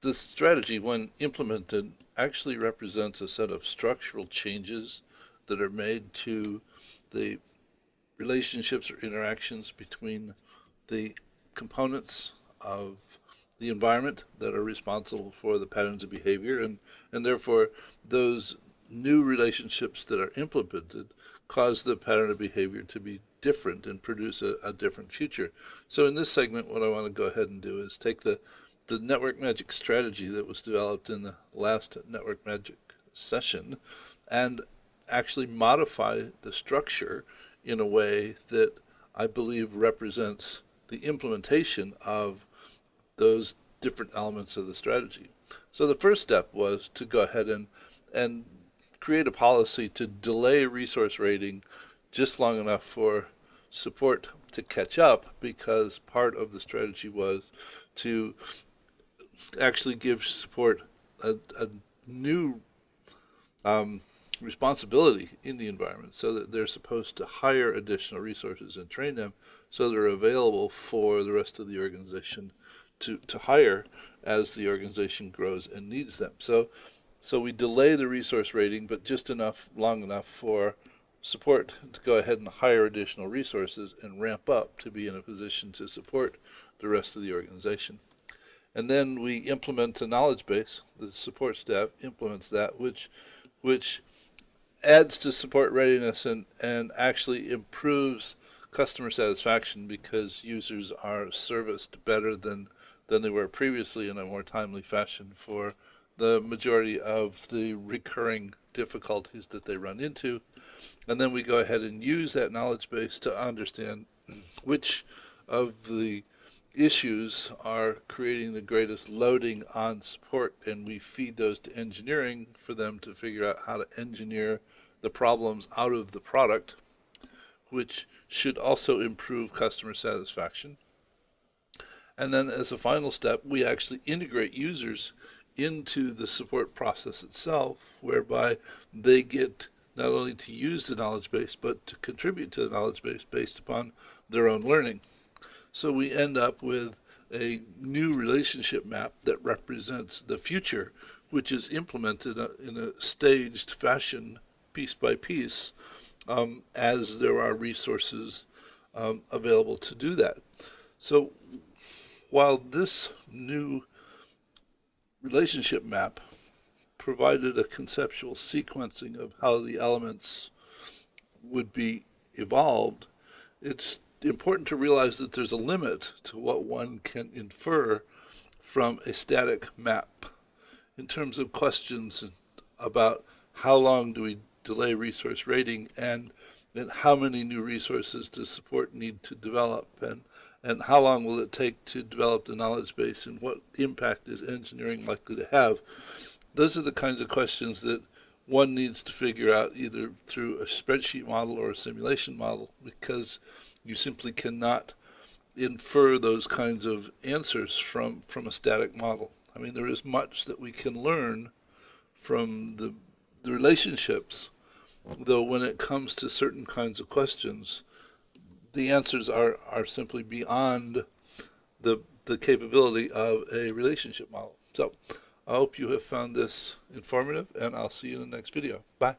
This strategy, when implemented, actually represents a set of structural changes that are made to the relationships or interactions between the components of the environment that are responsible for the patterns of behavior, and therefore those new relationships that are implemented cause the pattern of behavior to be different and produce a different future. So in this segment, what I want to go ahead and do is take the network magic strategy that was developed in the last network magic session and actually modify the structure in a way that I believe represents the implementation of those different elements of the strategy. So the first step was to go ahead and create a policy to delay resource rating just long enough for support to catch up, because part of the strategy was to actually give support a new um, responsibility in the environment, so that they're supposed to hire additional resources and train them so they're available for the rest of the organization to hire as the organization grows and needs them. So we delay the resource rating, but just long enough for support to go ahead and hire additional resources and ramp up to be in a position to support the rest of the organization. And then we implement a knowledge base. The support staff implements that, which adds to support readiness and actually improves customer satisfaction, because users are serviced better than they were previously in a more timely fashion for the majority of the recurring difficulties that they run into. And then we go ahead and use that knowledge base to understand which of the issues are creating the greatest loading on support, and we feed those to engineering for them to figure out how to engineer the problems out of the product, which should also improve customer satisfaction. And then as a final step, we actually integrate users into the support process itself, whereby they get not only to use the knowledge base, but to contribute to the knowledge base based upon their own learning. So we end up with a new relationship map that represents the future, which is implemented in a staged fashion, piece by piece, as there are resources available to do that. So while this new relationship map provided a conceptual sequencing of how the elements would be evolved, it's important to realize that there's a limit to what one can infer from a static map in terms of questions about how long do we delay resource rating, and how many new resources does support need to develop, and how long will it take to develop the knowledge base, and what impact is engineering likely to have. Those are the kinds of questions that one needs to figure out either through a spreadsheet model or a simulation model, because you simply cannot infer those kinds of answers from a static model. I mean, there is much that we can learn from the relationships, though when it comes to certain kinds of questions, the answers are simply beyond the capability of a relationship model. So I hope you have found this informative, and I'll see you in the next video. Bye.